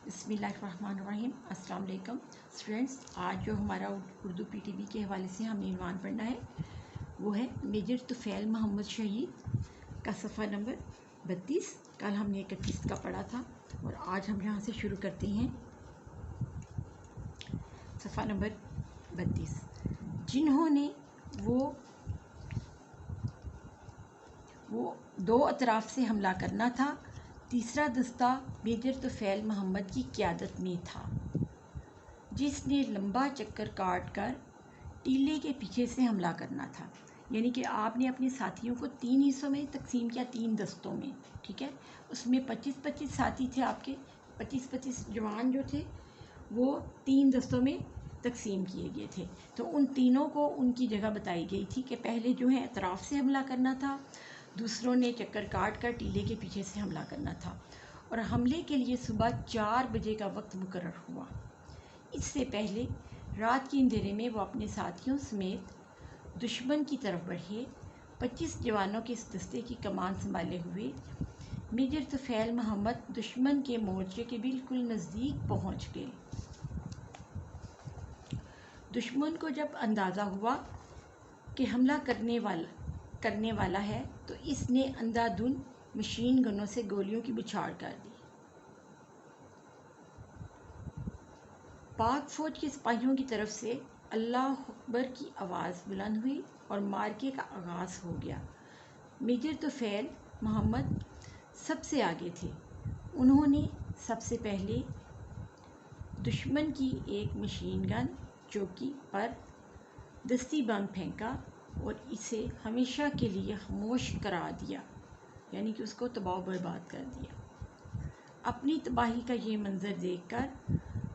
बिस्मिल्लाहिर्रहमानिर्रहीम। अस्सलाम वालेकुम स्टूडेंट्स। आज जो हमारा उर्दू PTB के हवाले से हमने इन्वान पढ़ना है वो है मेजर तुफ़ैल मोहम्मद शहीद का सफ़ा नंबर 32। कल हमने 31 का पढ़ा था और आज हम यहाँ से शुरू करते हैं सफ़ा नंबर 32। जिन्होंने वो दो अतराफ़ से हमला करना था। तीसरा दस्ता मेजर तुफ़ैल मोहम्मद की क़यादत में था, जिसने लंबा चक्कर काट कर टीले के पीछे से हमला करना था। यानी कि आपने अपने साथियों को 3 हिस्सों में तकसीम किया, 3 दस्तों में, ठीक है। उसमें 25-25 साथी थे आपके, 25-25 जवान जो थे वो 3 दस्तों में तकसीम किए गए थे। तो उन तीनों को उनकी जगह बताई गई थी कि पहले जो है अतराफ़ से हमला करना था, दूसरों ने चक्कर काट कर टीले के पीछे से हमला करना था और हमले के लिए सुबह 4 बजे का वक्त मुकर्रर हुआ। इससे पहले रात के अंधेरे में वो अपने साथियों समेत दुश्मन की तरफ बढ़े। 25 जवानों के इस दस्ते की कमान संभाले हुए मेजर तुफ़ैल मोहम्मद दुश्मन के मोर्चे के बिल्कुल नज़दीक पहुंच गए। दुश्मन को जब अंदाज़ा हुआ कि हमला करने वाला है तो इसने अंधाधुंध मशीन गनों से गोलियों की बौछार कर दी। पाक फौज के सिपाहियों की तरफ से अल्लाह अकबर की आवाज़ बुलंद हुई और मार्के का आगाज़ हो गया। मेजर तुफ़ैल मोहम्मद सबसे आगे थे। उन्होंने सबसे पहले दुश्मन की एक मशीन गन चौकी पर दस्ती बम फेंका और इसे हमेशा के लिए खामोश करा दिया, यानी कि उसको तबाह बर्बाद कर दिया। अपनी तबाही का ये मंज़र देखकर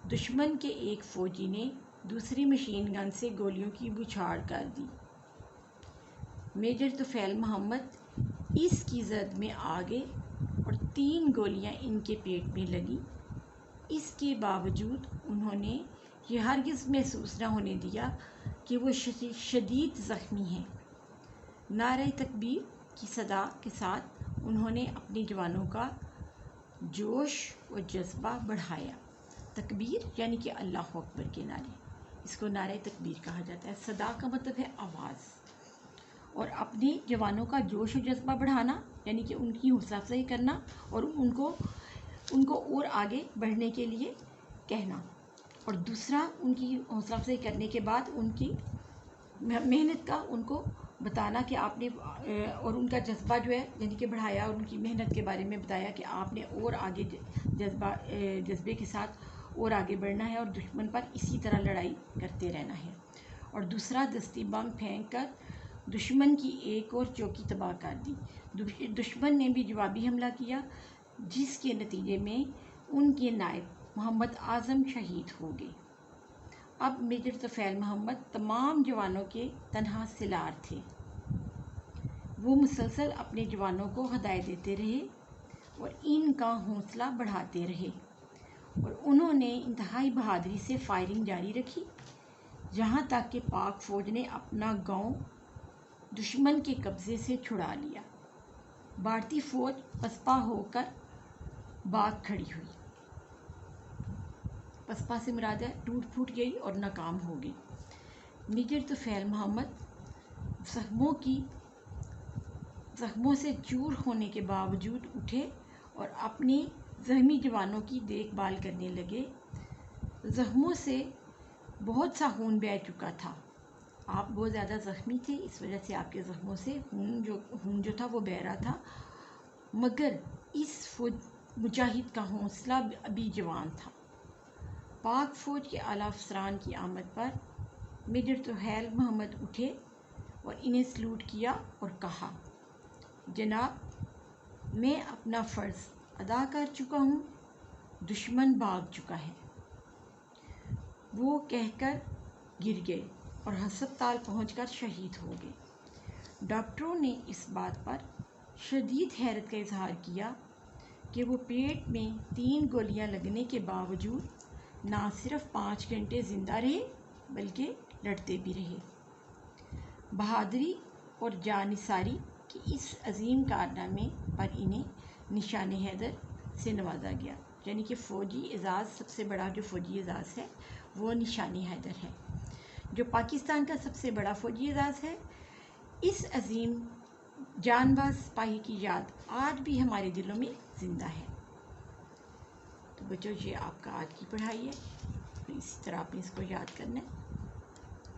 दुश्मन के एक फ़ौजी ने दूसरी मशीन गन से गोलियों की बौछार कर दी। मेजर तुफ़ैल मोहम्मद इसकी ज़द में आ गए और 3 गोलियां इनके पेट में लगी। इसके बावजूद उन्होंने ये हरगिज़ महसूस न होने दिया कि वो शदीद ज़ख्मी हैं। नारे तकबीर की सदा के साथ उन्होंने अपने जवानों का जोश और जज्बा बढ़ाया। तकबीर यानी कि अल्लाह अकबर के नारे, इसको नारे तकबीर कहा जाता है। सदा का मतलब है आवाज़, और अपने जवानों का जोश और जज्बा बढ़ाना यानी कि उनकी हौसला अफजाई करना और उनको और आगे बढ़ने के लिए कहना। और दूसरा, उनकी हौसला अफजाई करने के बाद उनकी मेहनत का उनको बताना कि आपने, और उनका जज्बा जो है यानी कि बढ़ाया और उनकी मेहनत के बारे में बताया कि आपने और आगे जज्बे के साथ और आगे बढ़ना है और दुश्मन पर इसी तरह लड़ाई करते रहना है। और दूसरा, दस्ती बम फेंक कर दुश्मन की एक और चौकी तबाह कर दी। दुश्मन ने भी जवाबी हमला किया, जिसके नतीजे में उनके नायब मोहम्मद आज़म शहीद हो गए। अब मेजर तुफ़ैल मोहम्मद तमाम जवानों के तनहा सिलार थे। वो मुसलसल अपने जवानों को हदायत देते रहे और इनका हौसला बढ़ाते रहे और उन्होंने इंतहाई बहादुरी से फायरिंग जारी रखी, जहाँ तक कि पाक फ़ौज ने अपना गांव दुश्मन के कब्ज़े से छुड़ा लिया। भारतीय फ़ौज पसपा होकर बाग खड़ी हुई। पसपा से मुराद है टूट फूट गई और नाकाम हो गई। मेजर तुफ़ैल मोहम्मद ज़ख्मों से चूर होने के बावजूद उठे और अपने ज़ख्मी जवानों की देखभाल करने लगे। ज़ख्मों से बहुत सा खून बह चुका था। आप बहुत ज़्यादा ज़ख्मी थे, इस वजह से आपके ज़ख्मों से खून जो था वो बह रहा था, मगर इस मुजाहिद का हौसला अभी जवान था। पाक फ़ौज के आला अफसरान की आमद पर मेजर तुफ़ैल मोहम्मद उठे और इन्हें सलूट किया और कहा, जनाब, मैं अपना फ़र्ज़ अदा कर चुका हूँ, दुश्मन भाग चुका है। वो कहकर गिर गए और हस्पताल पहुंचकर शहीद हो गए। डॉक्टरों ने इस बात पर शदीद हैरत का इजहार किया कि वो पेट में 3 गोलियां लगने के बावजूद ना सिर्फ 5 घंटे ज़िंदा रहे बल्कि लड़ते भी रहे। बहादुरी और जानिसारी के इस अजीम कारनामे पर इन्हें निशान हैदर से नवाजा गया। یعنی کہ فوجی اعزاز، سب سے بڑا جو فوجی اعزاز ہے وہ نشانی حیدر ہے، جو پاکستان کا سب سے بڑا فوجی اعزاز ہے۔ اس عظیم جانباز سپاہی کی یاد آج بھی ہمارے دلوں میں زندہ ہے۔ تو بچوں، یہ آپ کا آج کی پڑھائی ہے، اسی طرح آپ نے اس کو یاد کرنا ہے۔